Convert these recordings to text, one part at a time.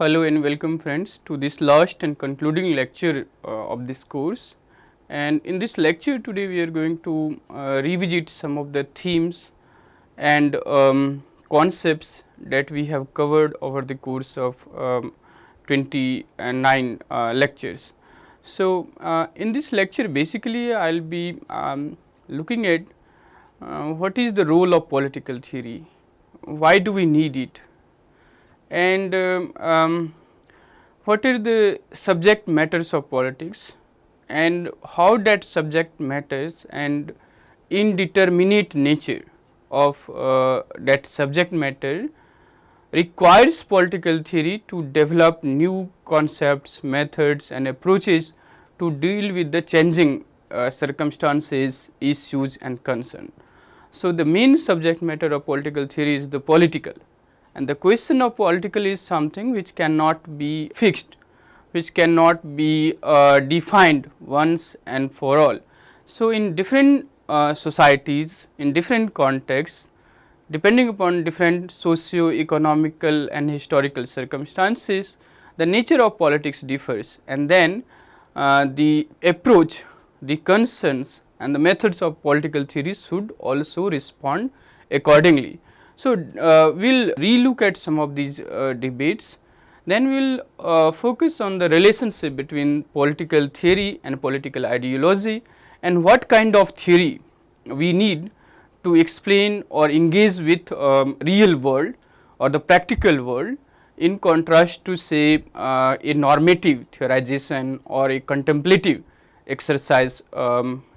Hello and welcome friends to this last and concluding lecture of this course. And in this lecture today we are going to revisit some of the themes and concepts that we have covered over the course of 29 lectures. So, in this lecture basically I will be looking at what is the role of political theory, why do we need it, and what are the subject matters of politics and how that subject matters and indeterminate nature of that subject matter requires political theory to develop new concepts, methods and approaches to deal with the changing circumstances, issues and concern. So, the main subject matter of political theory is the political, and the question of political is something which cannot be fixed, which cannot be defined once and for all. So, in different societies, in different contexts, depending upon different socio-economical and historical circumstances, the nature of politics differs, and then the approach, the concerns and the methods of political theory should also respond accordingly. So, we will relook at some of these debates, then we will focus on the relationship between political theory and political ideology and what kind of theory we need to explain or engage with real world or the practical world, in contrast to say a normative theorization or a contemplative exercise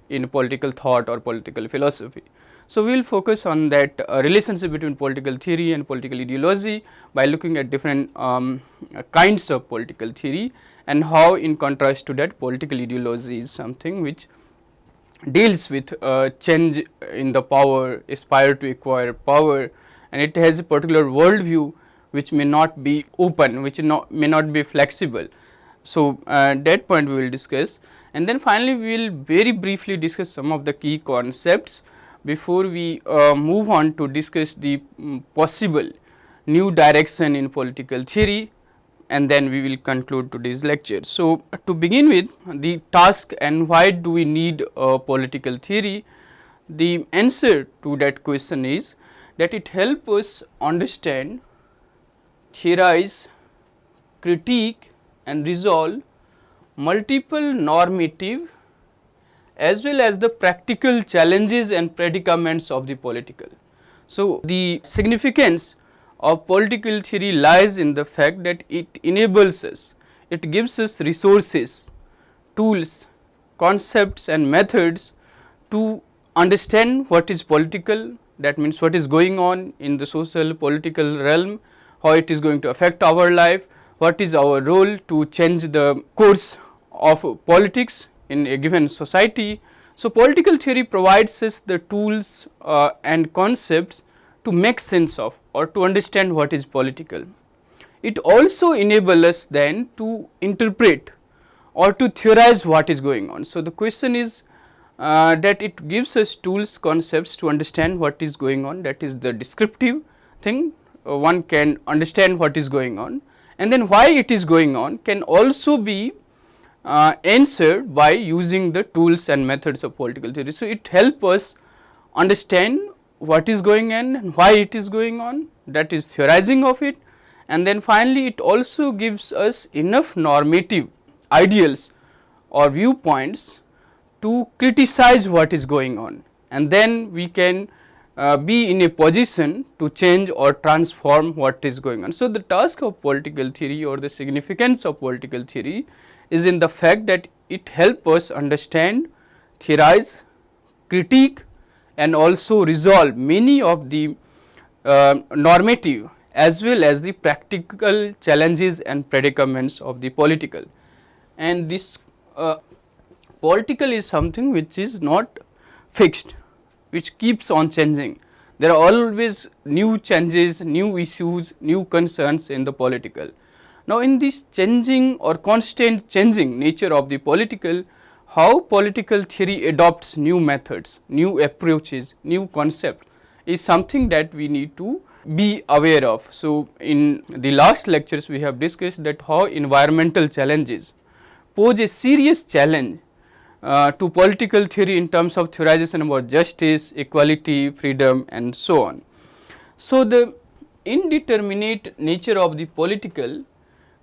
in political thought or political philosophy. So, we will focus on that relationship between political theory and political ideology by looking at different kinds of political theory and how, in contrast to that, political ideology is something which deals with change in the power, aspire to acquire power, and it has a particular world view which may not be open, which may not be flexible. So, that point we will discuss, and then finally we will very briefly discuss some of the key concepts before we move on to discuss the possible new direction in political theory, and then we will conclude today's lecture. So, to begin with the task and why do we need political theory, the answer to that question is that it helps us understand, theorize, critique and resolve multiple normative as well as the practical challenges and predicaments of the political. So, the significance of political theory lies in the fact that it enables us, it gives us resources, tools, concepts and methods to understand what is political, that means what is going on in the social political realm, how it is going to affect our life, what is our role to change the course of politics in a given society. So, political theory provides us the tools and concepts to make sense of or to understand what is political. It also enables us then to interpret or to theorize what is going on. So, the question is that it gives us tools, concepts to understand what is going on, that is the descriptive thing, one can understand what is going on, and then why it is going on can also be answered by using the tools and methods of political theory. So, it helps us understand what is going on and why it is going on, that is theorizing of it, and then finally it also gives us enough normative ideals or viewpoints to criticize what is going on, and then we can be in a position to change or transform what is going on. So, the task of political theory or the significance of political theory is in the fact that it helps us understand, theorize, critique and also resolve many of the normative as well as the practical challenges and predicaments of the political. And this political is something which is not fixed, which keeps on changing. There are always new changes, new issues, new concerns in the political. Now, in this changing or constant changing nature of the political, how political theory adopts new methods, new approaches, new concepts is something that we need to be aware of. So, in the last lectures we have discussed that how environmental challenges pose a serious challenge to political theory in terms of theorization about justice, equality, freedom and so on. So, the indeterminate nature of the political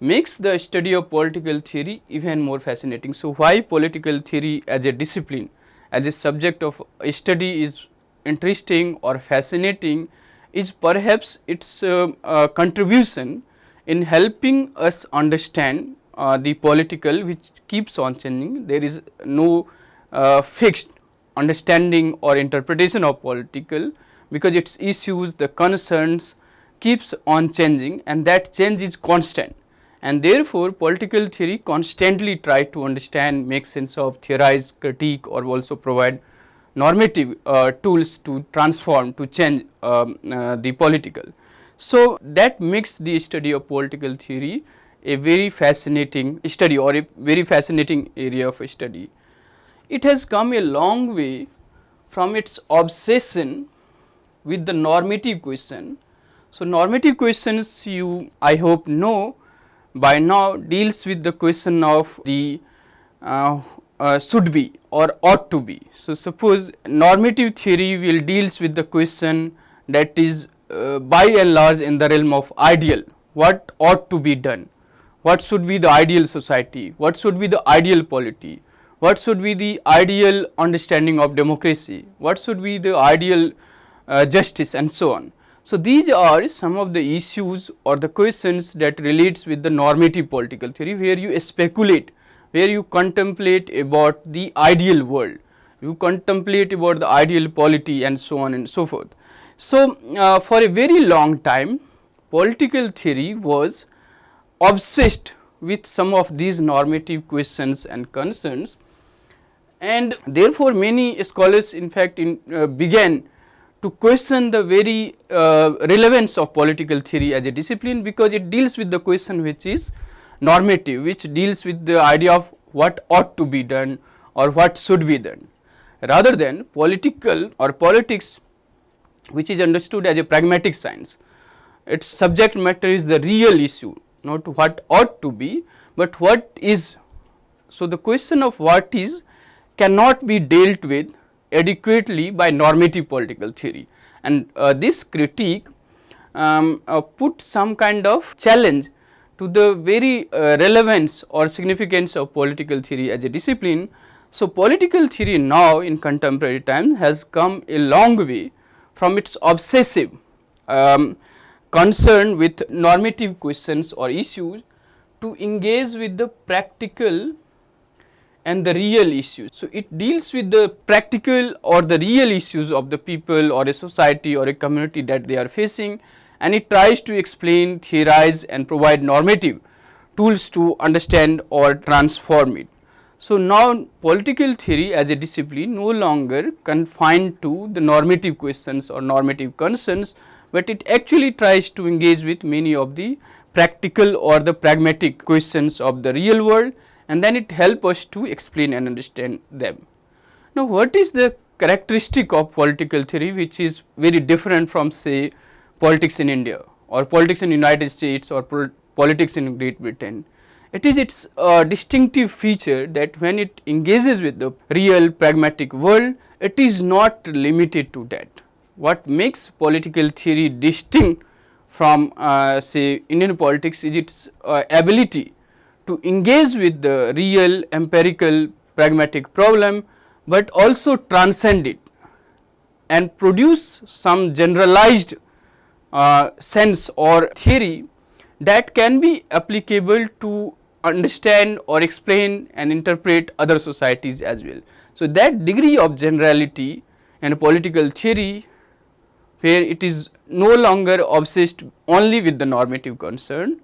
makes the study of political theory even more fascinating. So, why political theory as a discipline, as a subject of study is interesting or fascinating is perhaps its contribution in helping us understand the political which keeps on changing. There is no fixed understanding or interpretation of political, because its issues, the concerns keeps on changing and that change is constant, and therefore political theory constantly try to understand, make sense of, theorize, critique or also provide normative tools to transform, to change the political. So, that makes the study of political theory a very fascinating study or a very fascinating area of study. It has come a long way from its obsession with the normative question. So, normative questions you I hope know by now deals with the question of the should be or ought to be. So, suppose normative theory will deals with the question that is by and large in the realm of ideal, what ought to be done, what should be the ideal society, what should be the ideal polity, what should be the ideal understanding of democracy, what should be the ideal justice and so on. So, these are some of the issues or the questions that relates with the normative political theory, where you speculate, where you contemplate about the ideal world, you contemplate about the ideal polity and so on and so forth. So, for a very long time political theory was obsessed with some of these normative questions and concerns, and therefore many scholars in fact began to question the very relevance of political theory as a discipline, because it deals with the question which is normative, which deals with the idea of what ought to be done or what should be done, rather than political or politics which is understood as a pragmatic science. Its subject matter is the real issue, not what ought to be, but what is. So, the question of what is cannot be dealt with adequately by normative political theory, and this critique put some kind of challenge to the very relevance or significance of political theory as a discipline. So, political theory now in contemporary times has come a long way from its obsessive concern with normative questions or issues to engage with the practical and the real issues. So, it deals with the practical or the real issues of the people or a society or a community that they are facing, and it tries to explain, theorize and provide normative tools to understand or transform it. So, now political theory as a discipline no longer confined to the normative questions or normative concerns, but it actually tries to engage with many of the practical or the pragmatic questions of the real world, and then it helps us to explain and understand them. Now, what is the characteristic of political theory which is very different from, say, politics in India or politics in United States or politics in Great Britain? It is its distinctive feature that when it engages with the real pragmatic world, it is not limited to that. What makes political theory distinct from say Indian politics is its ability to engage with the real empirical pragmatic problem, but also transcend it and produce some generalized sense or theory that can be applicable to understand or explain and interpret other societies as well. So, that degree of generality in political theory, where it is no longer obsessed only with the normative concern,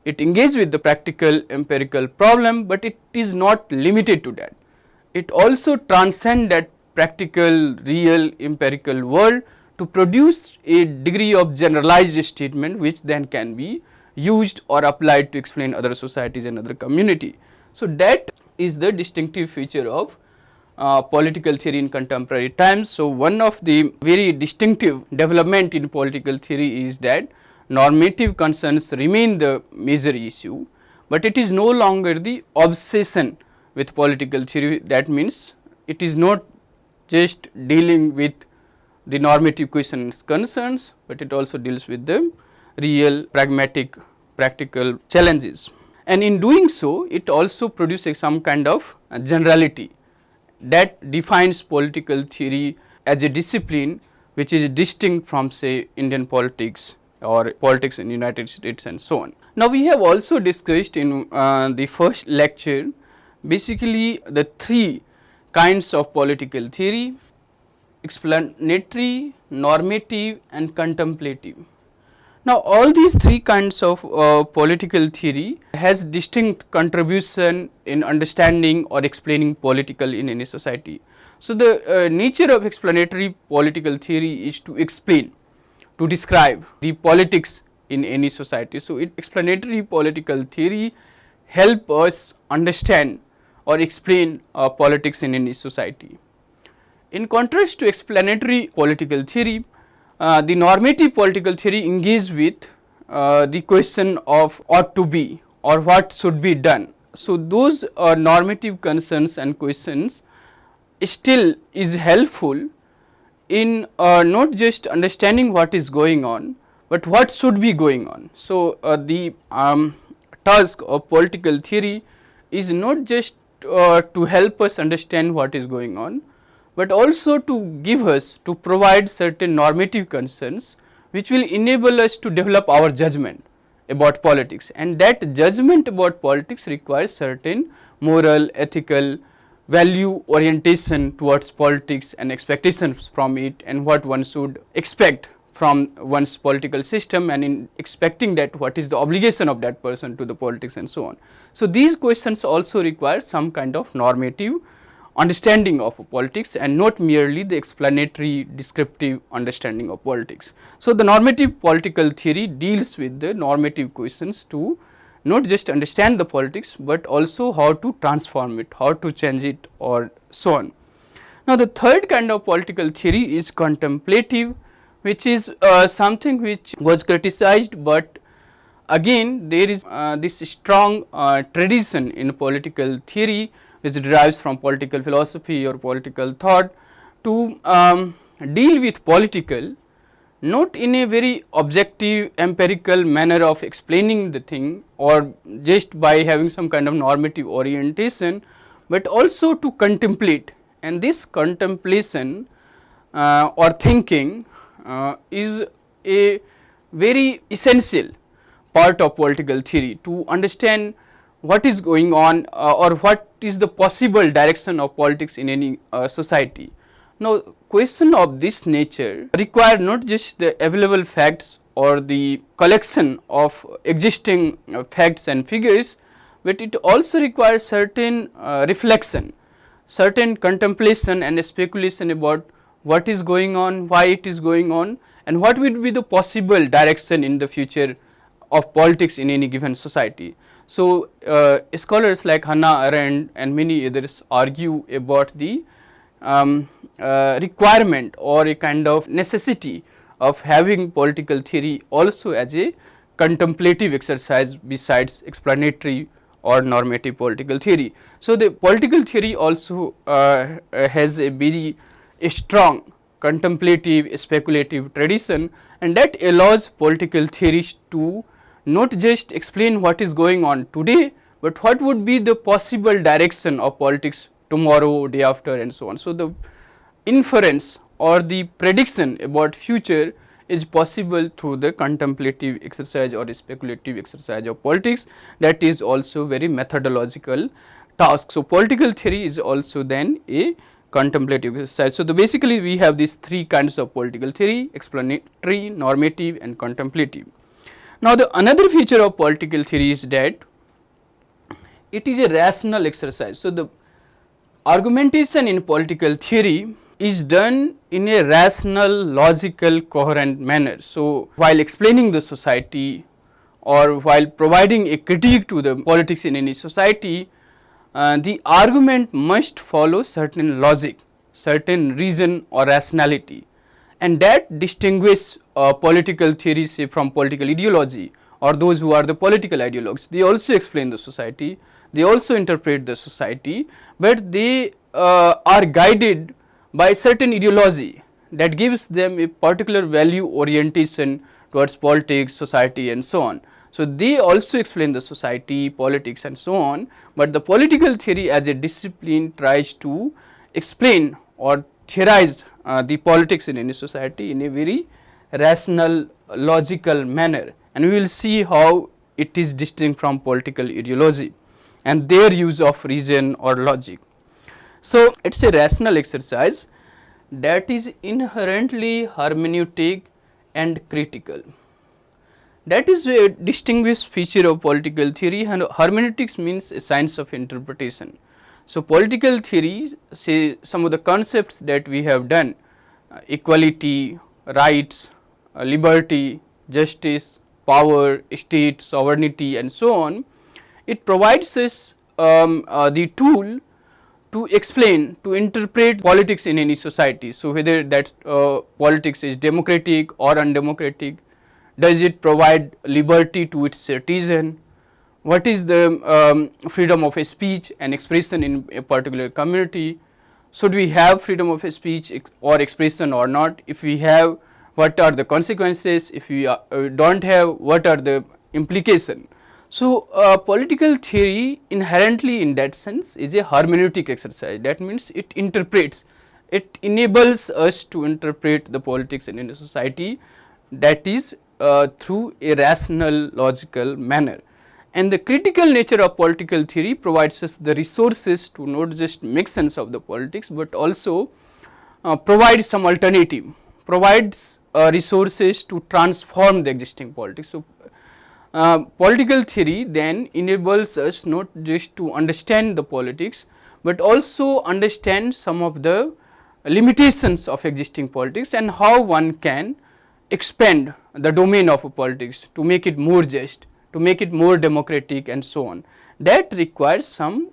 it engages with the practical empirical problem, but it is not limited to that. It also transcends that practical real empirical world to produce a degree of generalized statement which then can be used or applied to explain other societies and other community. So, that is the distinctive feature of political theory in contemporary times. So, one of the very distinctive development in political theory is that normative concerns remain the major issue, but it is no longer the obsession with political theory. That means, it is not just dealing with the normative questions concerns, but it also deals with the real pragmatic practical challenges. And in doing so, it also produces some kind of generality that defines political theory as a discipline which is distinct from, say, Indian politics or politics in United States and so on. Now, we have also discussed in the first lecture basically the three kinds of political theory: explanatory, normative and contemplative. Now, all these three kinds of political theory has distinct contribution in understanding or explaining political in any society. So, the nature of explanatory political theory is to explain, to describe the politics in any society. So, explanatory political theory help us understand or explain politics in any society. In contrast to explanatory political theory, the normative political theory engages with the question of ought to be or what should be done. So, those normative concerns and questions still is helpful in not just understanding what is going on, but what should be going on. So, the task of political theory is not just to help us understand what is going on, but also to give us, to provide certain normative concerns which will enable us to develop our judgment about politics, and that judgment about politics requires certain moral, ethical, value orientation towards politics and expectations from it, and what one should expect from one's political system, and in expecting that what is the obligation of that person to the politics and so on. So, these questions also require some kind of normative understanding of politics and not merely the explanatory descriptive understanding of politics. So, the normative political theory deals with the normative questions to not just understand the politics, but also how to transform it, how to change it or so on. Now, the third kind of political theory is contemplative, which is something which was criticized, but again there is this strong tradition in political theory which derives from political philosophy or political thought to deal with political not in a very objective empirical manner of explaining the thing or just by having some kind of normative orientation, but also to contemplate, and this contemplation or thinking is a very essential part of political theory to understand what is going on or what is the possible direction of politics in any society. Now, question of this nature require not just the available facts or the collection of existing facts and figures, but it also requires certain reflection, certain contemplation and speculation about what is going on, why it is going on, and what will be the possible direction in the future of politics in any given society. So, scholars like Hannah Arendt and many others argue about the requirement or a kind of necessity of having political theory also as a contemplative exercise besides explanatory or normative political theory. So, the political theory also has a very strong contemplative speculative tradition, and that allows political theories to not just explain what is going on today, but what would be the possible direction of politics tomorrow, day after and so on. So, the inference or the prediction about future is possible through the contemplative exercise or speculative exercise of politics. That is also very methodological task. So, political theory is also then a contemplative exercise. So, basically we have these three kinds of political theory: explanatory, normative and contemplative. Now, the another feature of political theory is that it is a rational exercise. So, the argumentation in political theory is done in a rational, logical, coherent manner. So, while explaining the society or while providing a critique to the politics in any society, the argument must follow certain logic, certain reason or rationality, and that distinguishes political theory say from political ideology, or those who are the political ideologues. They also explain the society, they also interpret the society, but they are guided by certain ideology that gives them a particular value orientation towards politics, society and so on. So, they also explain the society, politics and so on, but the political theory as a discipline tries to explain or theorize the politics in any society in a very rational, logical manner, and we will see how it is distinct from political ideology and their use of reason or logic. So, it is a rational exercise that is inherently hermeneutic and critical. That is a distinguished feature of political theory, and hermeneutics means a science of interpretation. So, political theory, say some of the concepts that we have done, equality, rights, liberty, justice, power, state, sovereignty and so on, it provides us the tool to explain, to interpret politics in any society. So, whether that politics is democratic or undemocratic, does it provide liberty to its citizen, what is the freedom of speech and expression in a particular community, should we have freedom of speech or expression or not, if we have, what are the consequences, if we do not have, what are the implications. So, political theory inherently in that sense is a hermeneutic exercise, that means it interprets, it enables us to interpret the politics in a society, that is through a rational logical manner. And the critical nature of political theory provides us the resources to not just make sense of the politics, but also provide some alternative, provides resources to transform the existing politics. So, political theory then enables us not just to understand the politics, but also understand some of the limitations of existing politics and how one can expand the domain of politics to make it more just, to make it more democratic and so on. That requires some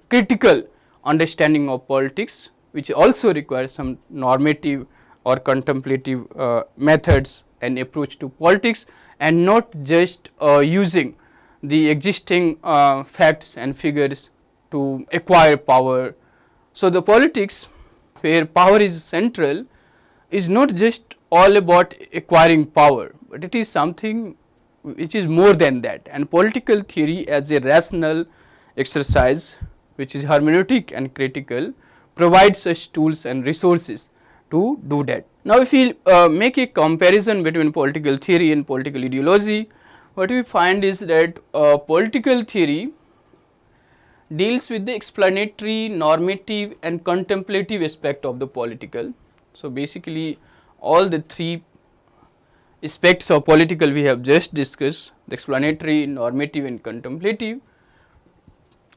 critical understanding of politics, which also requires some normative or contemplative methods and approach to politics, and not just using the existing facts and figures to acquire power. So, the politics where power is central is not just all about acquiring power, but it is something which is more than that, and political theory as a rational exercise which is hermeneutic and critical provides us tools and resources to do that. Now, if we make a comparison between political theory and political ideology, what we find is that political theory deals with the explanatory, normative and contemplative aspect of the political. So, basically all the three aspects of political we have just discussed, the explanatory, normative and contemplative,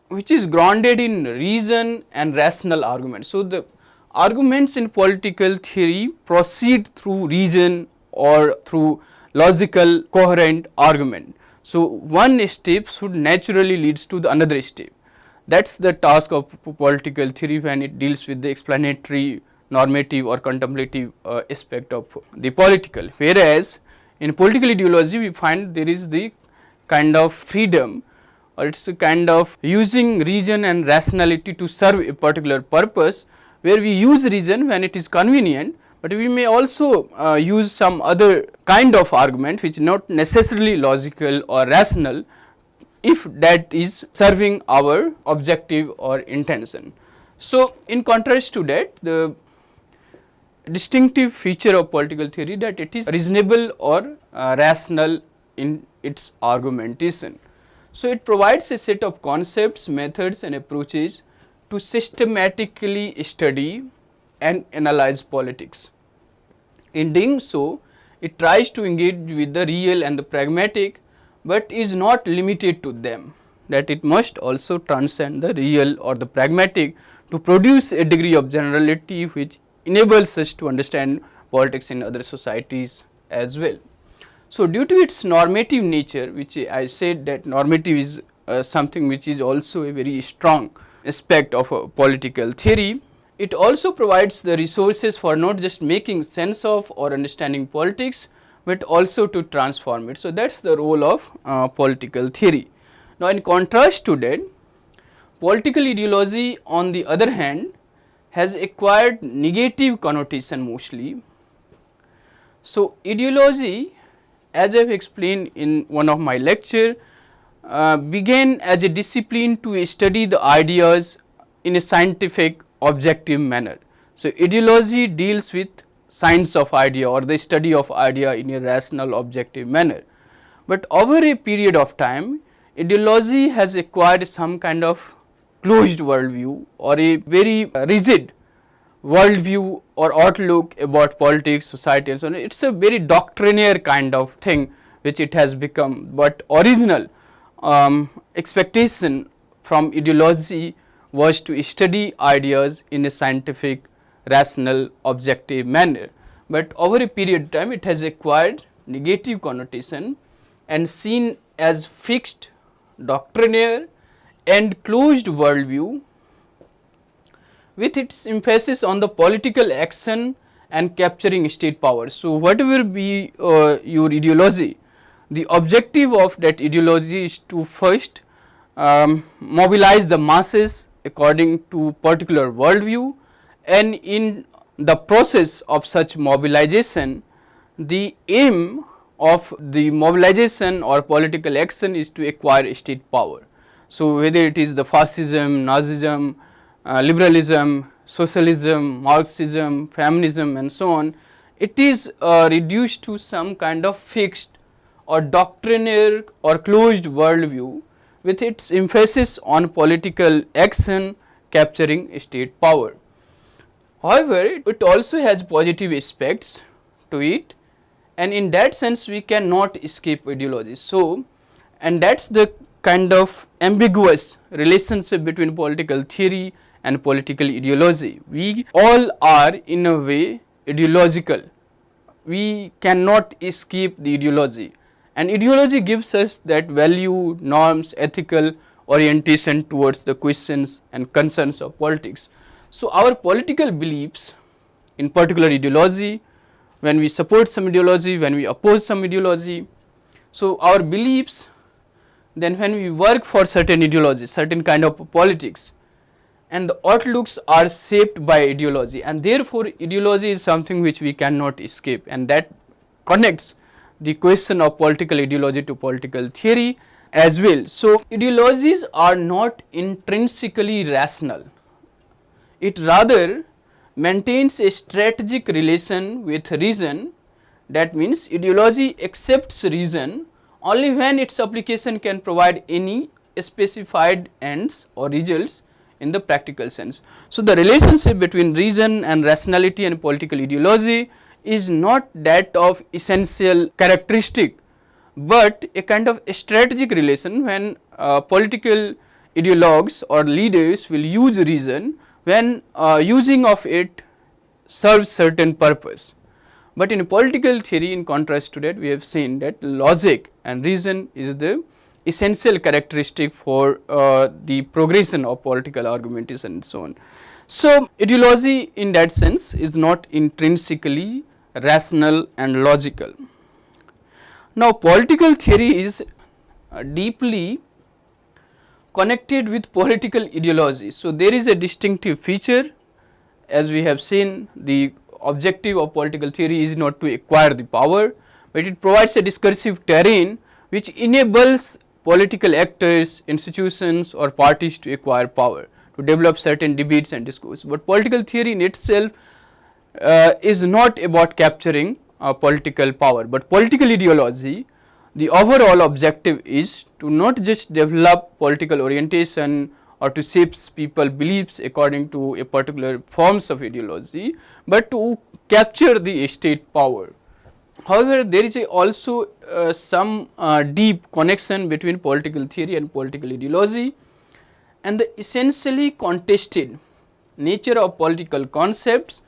which is grounded in reason and rational argument. So, the arguments in political theory proceed through reason or through logical coherent argument. So, one step should naturally leads to the another step. That is the task of political theory when it deals with the explanatory, normative or contemplative aspect of the political. Whereas, in political ideology we find there is the kind of freedom, or it is a kind of using reason and rationality to serve a particular purpose, where we use reason when it is convenient, but we may also use some other kind of argument which is not necessarily logical or rational, if that is serving our objective or intention. So, in contrast to that, the distinctive feature of political theory that it is reasonable or rational in its argumentation. So, it provides a set of concepts, methods and approaches to systematically study and analyze politics. In doing so, it tries to engage with the real and the pragmatic, but is not limited to them, that it must also transcend the real or the pragmatic to produce a degree of generality which enables us to understand politics in other societies as well. So, due to its normative nature, which I said that normative is something which is also a very strong aspect of a political theory. It also provides the resources for not just making sense of or understanding politics, but also to transform it. So, that is the role of political theory. Now, in contrast to that, political ideology on the other hand has acquired negative connotation mostly. So, ideology, as I have explained in one of my lecture, began as a discipline to study the ideas in a scientific objective manner. So, ideology deals with science of idea or the study of idea in a rational objective manner. But over a period of time, ideology has acquired some kind of closed worldview or a very rigid worldview or outlook about politics, society and so on. It is a very doctrinaire kind of thing which it has become, but original expectation from ideology was to study ideas in a scientific, rational, objective manner. But over a period of time it has acquired negative connotation and seen as fixed, doctrinaire and closed worldview, with its emphasis on the political action and capturing state power. So, whatever be your ideology, the objective of that ideology is to first mobilize the masses according to particular worldview, and in the process of such mobilization, the aim of the mobilization or political action is to acquire state power. So, whether it is the fascism, Nazism, liberalism, socialism, Marxism, feminism and so on, it is reduced to some kind of fixed or doctrinaire or closed worldview with its emphasis on political action capturing state power. However, it also has positive aspects to it, and in that sense we cannot escape ideology. So, and that is the kind of ambiguous relationship between political theory and political ideology. We all are in a way ideological. We cannot escape the ideology, and ideology gives us that value, norms, ethical orientation towards the questions and concerns of politics. So, our political beliefs in particular ideology, when we support some ideology, when we oppose some ideology, so our beliefs, then when we work for certain ideology, certain kind of politics, and the outlooks are shaped by ideology, and therefore ideology is something which we cannot escape, and that connects the question of political ideology to political theory as well. So, ideologies are not intrinsically rational, it rather maintains a strategic relation with reason. That means ideology accepts reason only when its application can provide any specified ends or results in the practical sense. So, the relationship between reason and rationality and political ideology is not that of essential characteristic, but a kind of strategic relation when political ideologues or leaders will use reason when using of it serves certain purpose. But in political theory, in contrast to that, we have seen that logic and reason is the essential characteristic for the progression of political argumentation and so on. So, ideology in that sense is not intrinsically rational and logical. Now, political theory is deeply connected with political ideology. So, there is a distinctive feature, as we have seen. The objective of political theory is not to acquire the power, but it provides a discursive terrain which enables political actors, institutions or parties to acquire power, to develop certain debates and discourse. But political theory in itself is not about capturing political power, but political ideology, the overall objective is to not just develop political orientation or to shape people beliefs according to a particular forms of ideology, but to capture the state power. However, there is also some deep connection between political theory and political ideology, and the essentially contested nature of political concepts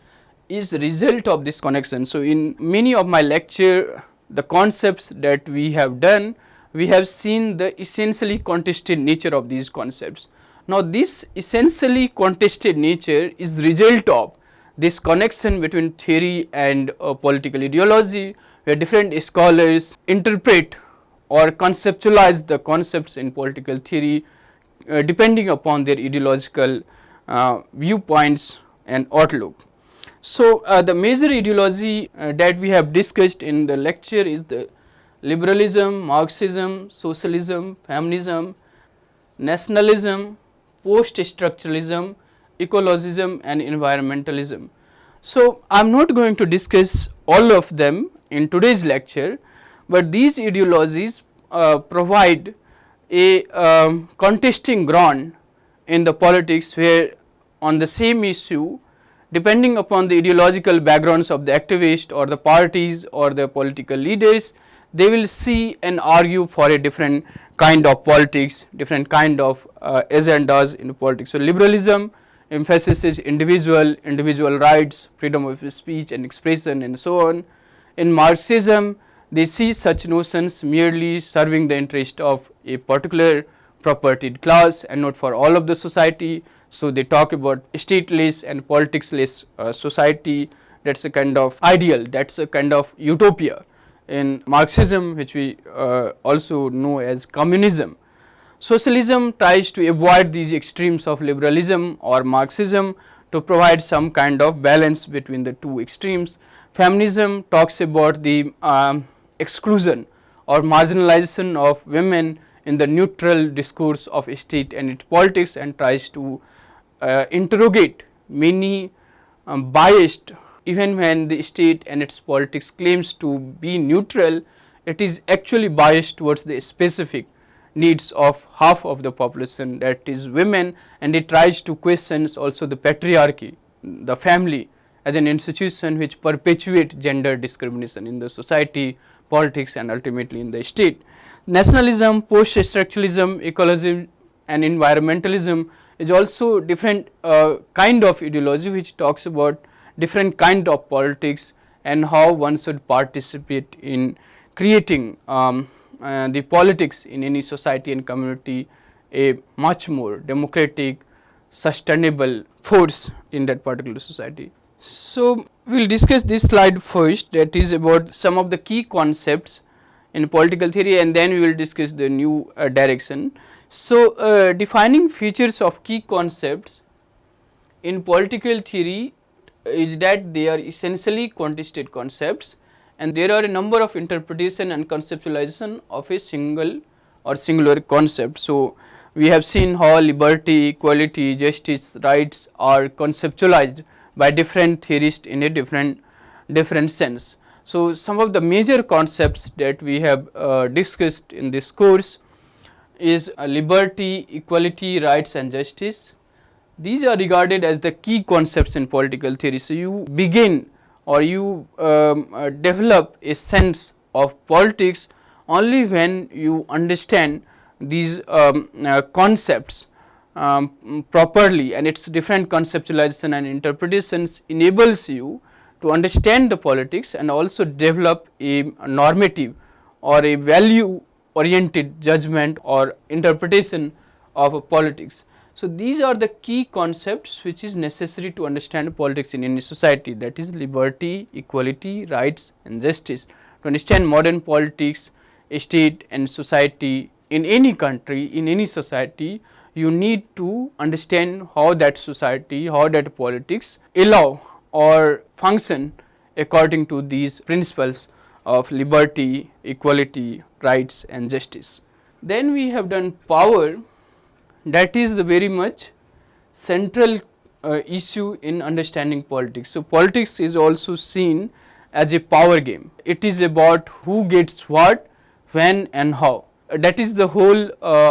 is result of this connection. So, in many of my lecture, the concepts that we have done we have seen the essentially contested nature of these concepts. Now, this essentially contested nature is result of this connection between theory and political ideology, where different scholars interpret or conceptualize the concepts in political theory depending upon their ideological viewpoints and outlook. So, the major ideology that we have discussed in the lecture is the liberalism, Marxism, socialism, feminism, nationalism, post-structuralism, ecologism and environmentalism. So, I am not going to discuss all of them in today's lecture, but these ideologies provide a contesting ground in the politics, where on the same issue, depending upon the ideological backgrounds of the activists or the parties or the political leaders, they will see and argue for a different kind of politics, different kind of agendas in politics. So, liberalism emphasizes individual rights, freedom of speech and expression and so on. In Marxism, they see such notions merely serving the interest of a particular propertied class and not for all of the society. So, they talk about stateless and politicsless society. That is a kind of ideal, that is a kind of utopia. In Marxism, which we also know as communism, socialism tries to avoid these extremes of liberalism or Marxism to provide some kind of balance between the two extremes. Feminism talks about the exclusion or marginalization of women in the neutral discourse of state and its politics, and tries to interrogate many biased, even when the state and its politics claims to be neutral, it is actually biased towards the specific needs of half of the population, that is women, and it tries to question also the patriarchy, the family as an institution which perpetuates gender discrimination in the society, politics and ultimately in the state. Nationalism, post-structuralism, ecologism and environmentalism is also different kind of ideology which talks about different kind of politics and how one should participate in creating the politics in any society and community a much more democratic, sustainable force in that particular society. So, we will discuss this slide first, that is about some of the key concepts in political theory, and then we will discuss the new direction. So, defining features of key concepts in political theory is that they are essentially contested concepts, and there are a number of interpretation and conceptualization of a single or singular concept. So, we have seen how liberty, equality, justice, rights are conceptualized by different theorists in a different sense. So, some of the major concepts that we have discussed in this course is liberty, equality, rights and justice. These are regarded as the key concepts in political theory. So, you begin or you develop a sense of politics only when you understand these concepts properly, and its different conceptualization and interpretations enables you to understand the politics and also develop a normative or a value oriented judgment or interpretation of politics. So, these are the key concepts which is necessary to understand politics in any society, that is liberty, equality, rights and justice. To understand modern politics, state and society in any country, in any society, you need to understand how that society, how that politics allow or function according to these principles of liberty, equality, rights and justice. Then we have done power. That is the very much central issue in understanding politics. So, politics is also seen as a power game. It is about who gets what, when and how. That is the whole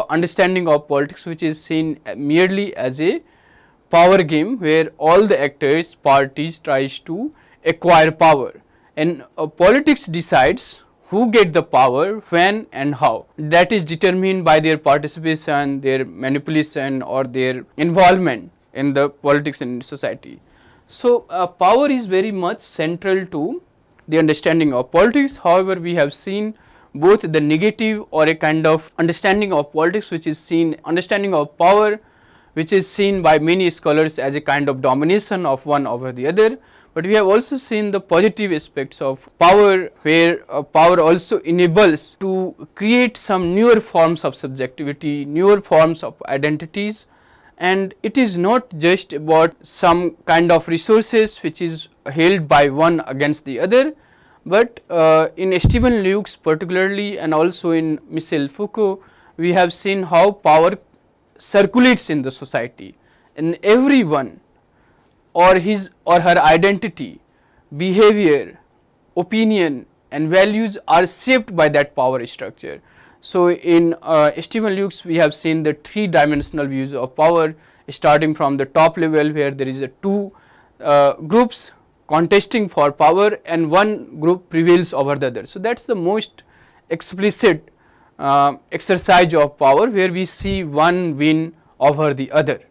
understanding of politics, which is seen merely as a power game where all the actors, parties tries to acquire power, and politics decides who get the power, when and how. That is determined by their participation, their manipulation or their involvement in the politics and society. So, power is very much central to the understanding of politics. However, we have seen both the negative or a kind of understanding of politics which is seen, understanding of power which is seen by many scholars as a kind of domination of one over the other, but we have also seen the positive aspects of power, where power also enables to create some newer forms of subjectivity, newer forms of identities, and it is not just about some kind of resources which is held by one against the other, but in Stephen Luke's particularly and also in Michel Foucault, we have seen how power circulates in the society, and everyone or his or her identity, behavior, opinion and values are shaped by that power structure. So, in Stephen Luke's we have seen the three dimensional views of power, starting from the top level where there is a two groups contesting for power and one group prevails over the other. So, that is the most explicit exercise of power where we see one win over the other.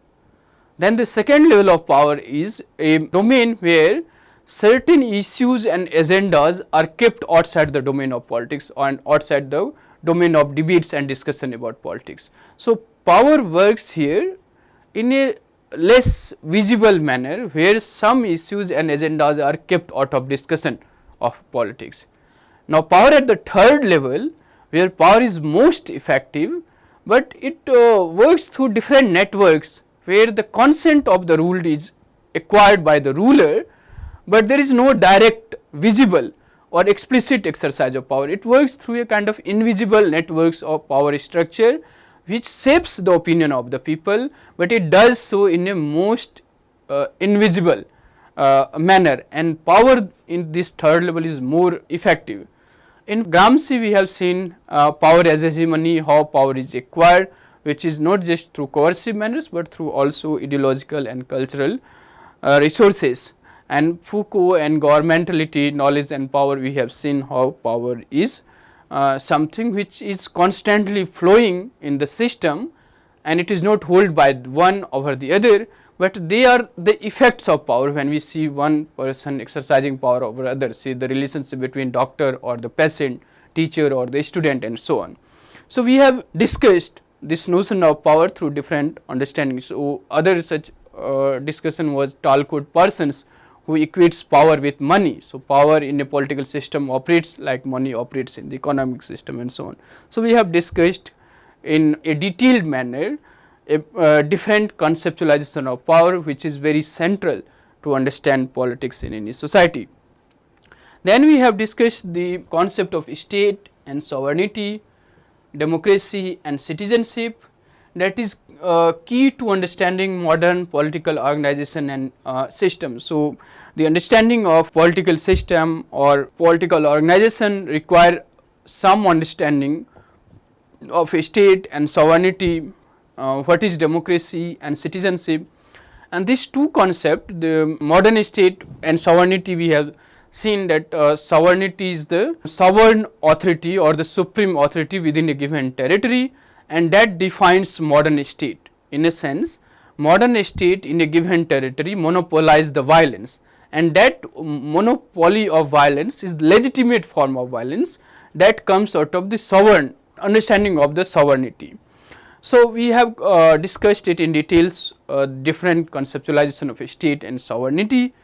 Then the second level of power is a domain where certain issues and agendas are kept outside the domain of politics and outside the domain of debates and discussion about politics. So, power works here in a less visible manner where some issues and agendas are kept out of discussion of politics. Now, power at the third level where power is most effective, but it works through different networks where the consent of the ruled is acquired by the ruler, but there is no direct visible or explicit exercise of power. It works through a kind of invisible networks of power structure which shapes the opinion of the people, but it does so in a most invisible manner, and power in this third level is more effective. In Gramsci we have seen power as hegemony, how power is acquired, which is not just through coercive manners, but through also ideological and cultural resources. And Foucault and governmentality, knowledge and power, we have seen how power is something which is constantly flowing in the system, and it is not held by one over the other, but they are the effects of power. When we see one person exercising power over others, see the relationship between doctor or the patient, teacher or the student and so on. So, we have discussed this notion of power through different understandings. So, other such discussion was Talcott Parsons, who equates power with money. So, power in a political system operates like money operates in the economic system and so on. So, we have discussed in a detailed manner a different conceptualization of power which is very central to understand politics in any society. Then we have discussed the concept of state and sovereignty, democracy and citizenship, that is key to understanding modern political organization and system. So, the understanding of political system or political organization require some understanding of state and sovereignty, what is democracy and citizenship, and these two concepts, the modern state and sovereignty, we have seen that sovereignty is the sovereign authority or the supreme authority within a given territory, and that defines modern state. In a sense, modern state in a given territory monopolize the violence, and that monopoly of violence is legitimate form of violence that comes out of the sovereign understanding of the sovereignty. So, we have discussed it in details, different conceptualization of state and sovereignty.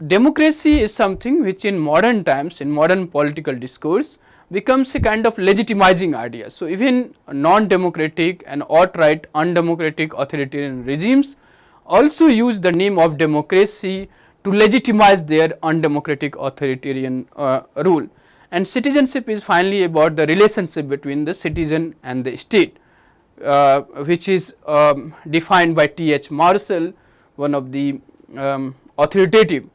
Democracy is something which in modern times, in modern political discourse, becomes a kind of legitimizing idea. So, even non-democratic and outright undemocratic authoritarian regimes also use the name of democracy to legitimize their undemocratic authoritarian rule. And citizenship is finally about the relationship between the citizen and the state, which is defined by T.H. Marshall, one of the authoritative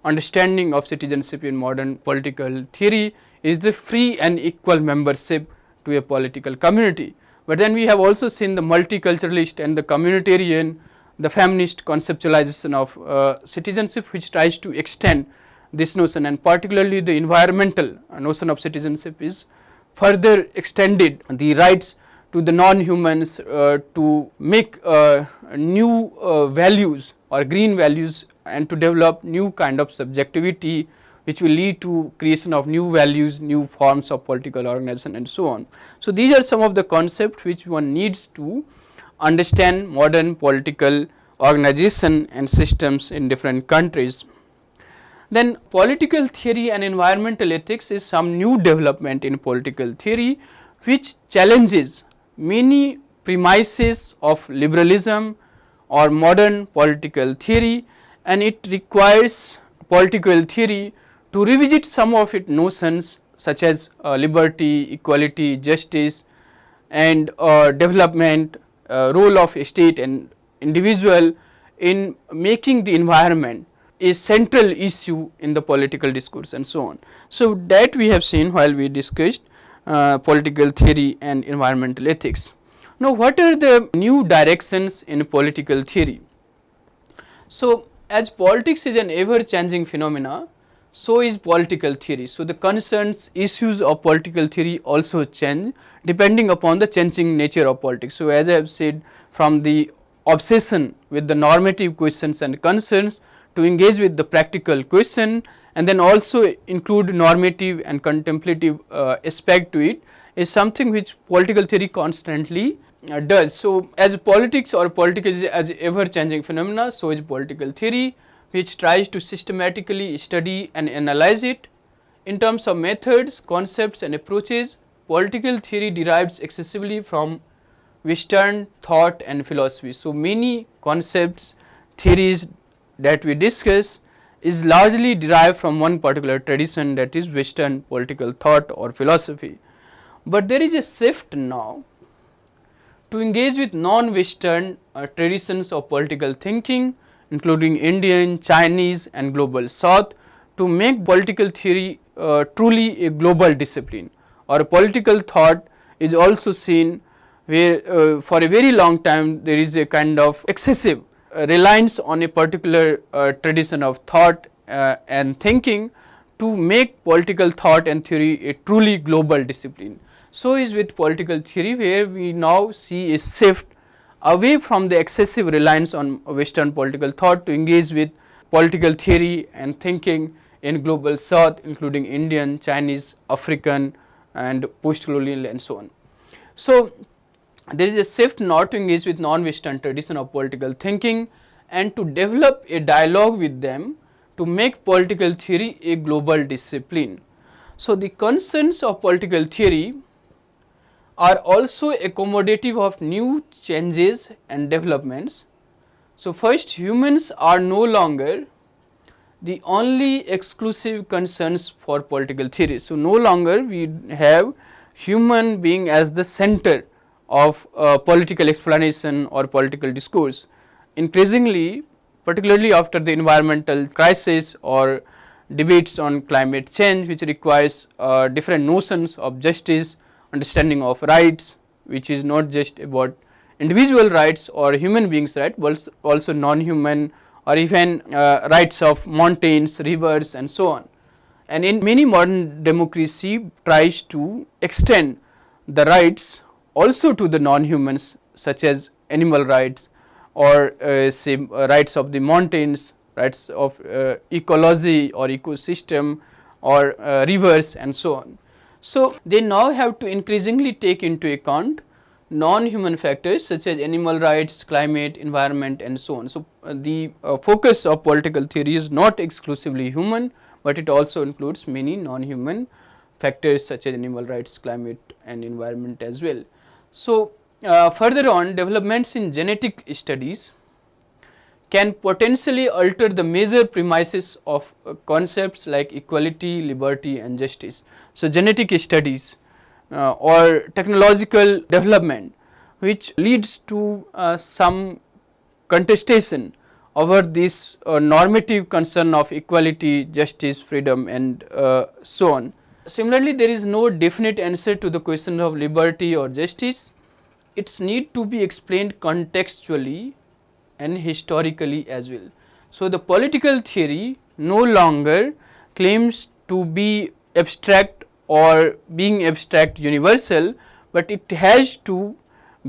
understanding of citizenship in modern political theory is the free and equal membership to a political community. But then we have also seen the multiculturalist and the communitarian, the feminist conceptualization of citizenship, which tries to extend this notion, and particularly the environmental notion of citizenship is further extended the rights to the non-humans to make new values or green values and to develop new kind of subjectivity which will lead to creation of new values, new forms of political organization and so on. So, these are some of the concepts which one needs to understand modern political organization and systems in different countries. Then political theory and environmental ethics is some new development in political theory which challenges many premises of liberalism or modern political theory, and it requires political theory to revisit some of its notions such as liberty, equality, justice and development, role of state and individual in making the environment a central issue in the political discourse and so on. So, that we have seen while we discussed political theory and environmental ethics. Now, what are the new directions in political theory? So, as politics is an ever changing phenomena, so is political theory. So, the concerns, issues of political theory also change depending upon the changing nature of politics. So, as I have said, from the obsession with the normative questions and concerns to engage with the practical question, and then also include normative and contemplative aspect to it, is something which political theory constantly does. So, as politics or politics as ever changing phenomena, so is political theory, which tries to systematically study and analyze it. In terms of methods, concepts and approaches, political theory derives excessively from Western thought and philosophy. So, many concepts, theories that we discuss is largely derived from one particular tradition, that is Western political thought or philosophy. But there is a shift now to engage with non-Western traditions of political thinking, including Indian, Chinese and global South, to make political theory truly a global discipline, or a political thought is also seen where for a very long time there is a kind of excessive reliance on a particular tradition of thought and thinking to make political thought and theory a truly global discipline. So is with political theory, where we now see a shift away from the excessive reliance on Western political thought to engage with political theory and thinking in global South, including Indian, Chinese, African and post-colonial and so on. So, there is a shift not to engage with non-Western tradition of political thinking and to develop a dialogue with them to make political theory a global discipline. So, the concerns of political theory are also accommodative of new changes and developments. So, first, humans are no longer the only exclusive concerns for political theory. So, no longer we have human being as the center of political explanation or political discourse. Increasingly, particularly after the environmental crisis or debates on climate change, which requires different notions of justice, understanding of rights, which is not just about individual rights or human beings' rights, but also non-human or even rights of mountains, rivers and so on. And in many modern democracy tries to extend the rights also to the non-humans, such as animal rights or say rights of the mountains, rights of ecology or ecosystem or rivers and so on. So, they now have to increasingly take into account non-human factors such as animal rights, climate, environment and so on. So, the focus of political theory is not exclusively human, but it also includes many non-human factors such as animal rights, climate and environment as well. So, further on, developments in genetic studies can potentially alter the major premises of concepts like equality, liberty and justice. So, genetic studies or technological development which leads to some contestation over this normative concern of equality, justice, freedom and so on. Similarly, there is no definite answer to the question of liberty or justice. It's need to be explained contextually and historically as well. So, the political theory no longer claims to be abstract or being abstract universal, but it has to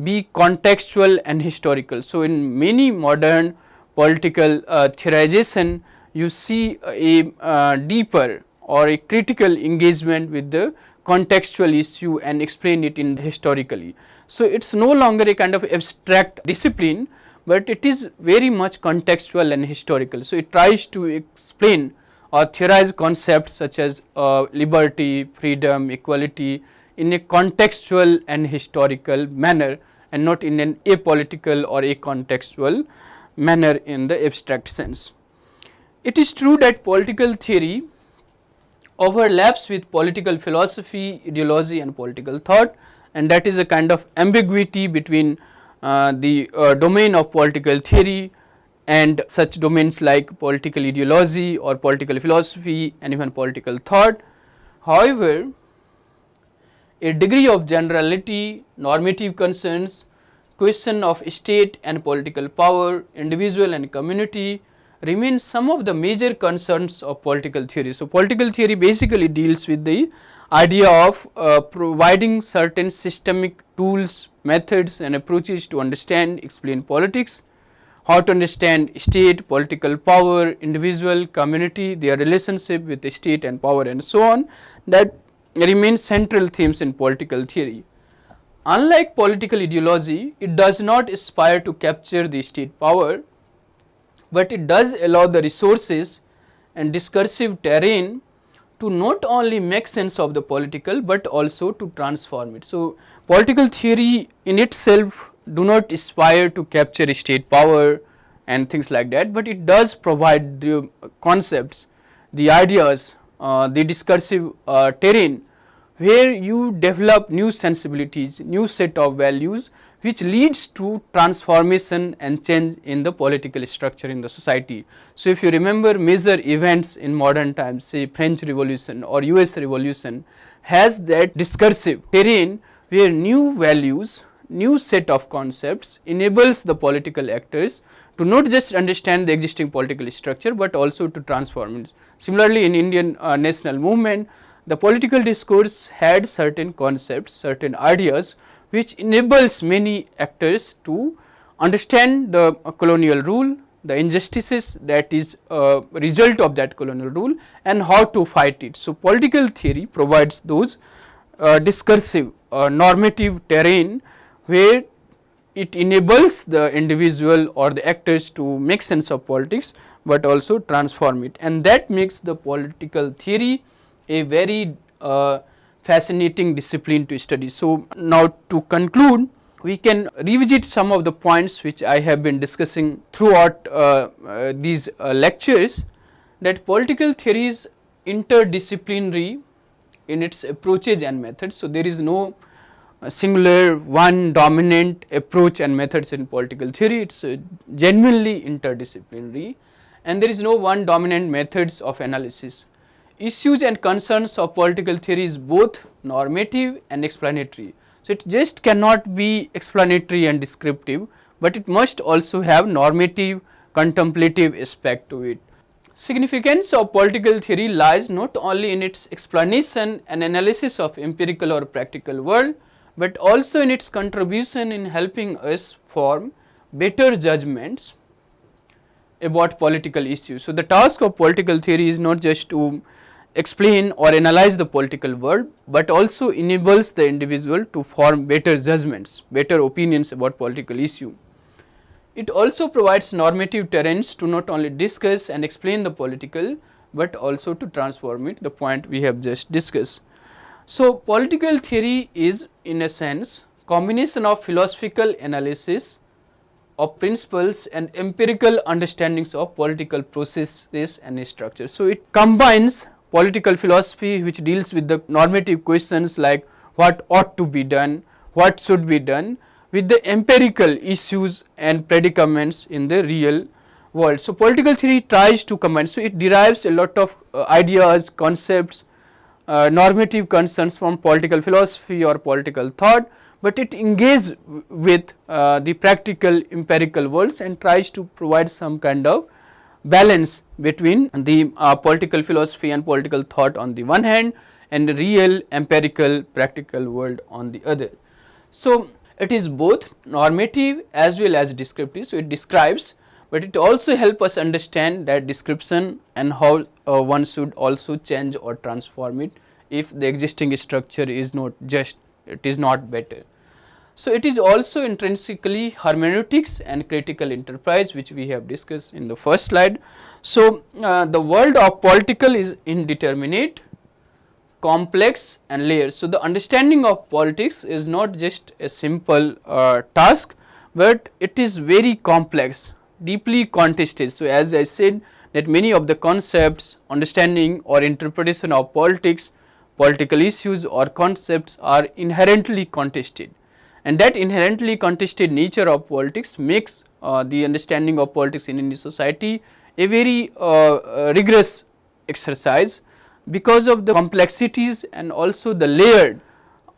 be contextual and historical. So, in many modern political theorization, you see a deeper or a critical engagement with the contextual issue and explain it in historically. So, it is no longer a kind of abstract discipline, but it is very much contextual and historical. So, it tries to explain or theorize concepts such as liberty, freedom, equality in a contextual and historical manner, and not in an apolitical or a contextual manner in the abstract sense. It is true that political theory overlaps with political philosophy, ideology and political thought, and that is a kind of ambiguity between the domain of political theory and such domains like political ideology or political philosophy and even political thought. However, a degree of generality, normative concerns, question of state and political power, individual and community remain some of the major concerns of political theory. So, political theory basically deals with the idea of providing certain systemic tools, methods and approaches to understand, explain politics, how to understand state, political power, individual, community, their relationship with the state and power and so on, that remain central themes in political theory. Unlike political ideology, it does not aspire to capture the state power, but it does allow the resources and discursive terrain to not only make sense of the political, but also to transform it. So, political theory in itself do not aspire to capture state power and things like that, but it does provide the concepts, the ideas, the discursive terrain where you develop new sensibilities, new set of values which leads to transformation and change in the political structure in the society. So, if you remember major events in modern times, say French Revolution or US Revolution, has that discursive terrain where new values, new set of concepts enables the political actors to not just understand the existing political structure, but also to transform it. Similarly, in Indian national movement, the political discourse had certain concepts, certain ideas which enables many actors to understand the colonial rule, the injustices that is a result of that colonial rule and how to fight it. So, political theory provides those discursive normative terrain where it enables the individual or the actors to make sense of politics, but also transform it, and that makes the political theory a very fascinating discipline to study. So, now to conclude, we can revisit some of the points which I have been discussing throughout these lectures, that political theory is interdisciplinary in its approaches and methods. So, there is no singular one dominant approach and methods in political theory, it is genuinely interdisciplinary, and there is no one dominant methods of analysis. Issues and concerns of political theory is both normative and explanatory. So, it just cannot be explanatory and descriptive, but it must also have normative, contemplative aspect to it. Significance of political theory lies not only in its explanation and analysis of empirical or practical world, but also in its contribution in helping us form better judgments about political issues. So, the task of political theory is not just to explain or analyze the political world, but also enables the individual to form better judgments, better opinions about political issue. It also provides normative terrains to not only discuss and explain the political, but also to transform it, the point we have just discussed. So, political theory is in a sense combination of philosophical analysis of principles and empirical understandings of political processes and structures. So, it combines political philosophy which deals with the normative questions like what ought to be done, what should be done, with the empirical issues and predicaments in the real world. So, political theory tries to combine, so it derives a lot of ideas, concepts, normative concerns from political philosophy or political thought, but it engages with the practical empirical worlds and tries to provide some kind of balance between the political philosophy and political thought on the one hand and the real empirical practical world on the other. So, it is both normative as well as descriptive. So, it describes, but it also help us understand that description and how one should also change or transform it if the existing structure is not just, it is not better. So, it is also intrinsically hermeneutics and critical enterprise, which we have discussed in the first slide. So, the world of political is indeterminate, complex and layered. So, the understanding of politics is not just a simple task, but it is very complex, deeply contested. So, as I said that many of the concepts, understanding or interpretation of politics, political issues or concepts are inherently contested, and that inherently contested nature of politics makes the understanding of politics in any society a very rigorous exercise, because of the complexities and also the layered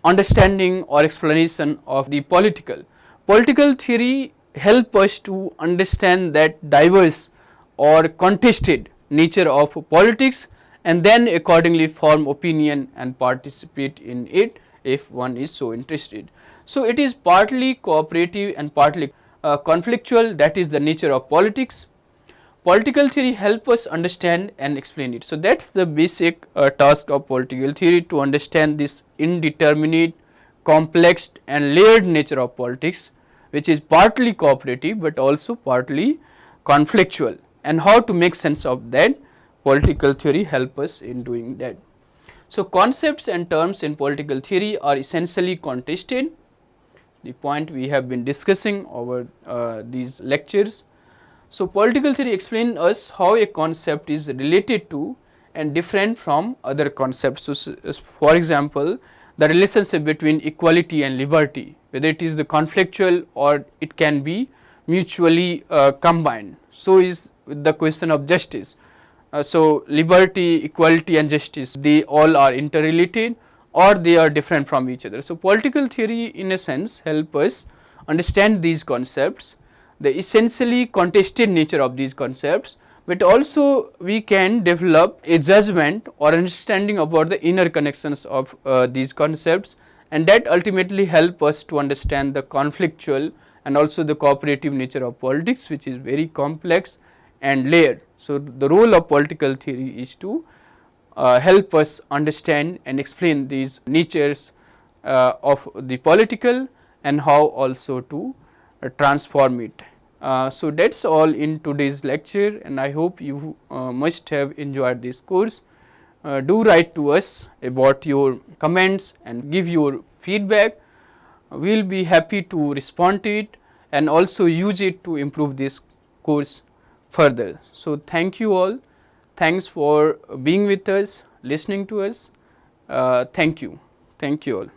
understanding or explanation of the political. Political theory help us to understand that diverse or contested nature of politics, and then accordingly form opinion and participate in it if one is so interested. So, it is partly cooperative and partly conflictual, that is the nature of politics. Political theory help us understand and explain it. So, that is the basic task of political theory, to understand this indeterminate, complex and layered nature of politics, which is partly cooperative, but also partly conflictual, and how to make sense of that. Political theory help us in doing that. So, concepts and terms in political theory are essentially contested, the point we have been discussing over these lectures. So, political theory explains us how a concept is related to and different from other concepts. So, for example, the relationship between equality and liberty, whether it is the conflictual or it can be mutually combined. So, is the question of justice. So, liberty, equality and justice, they all are interrelated or they are different from each other. So, political theory in a sense help us understand these concepts, the essentially contested nature of these concepts, but also we can develop a judgment or understanding about the inner connections of these concepts, and that ultimately help us to understand the conflictual and also the cooperative nature of politics, which is very complex and layered. So, the role of political theory is to help us understand and explain these natures of the political and how also to transform it. So, that is all in today's lecture, and I hope you must have enjoyed this course. Do write to us about your comments and give your feedback. We will be happy to respond to it and also use it to improve this course further. So, thank you all. Thanks for being with us, listening to us. Thank you all.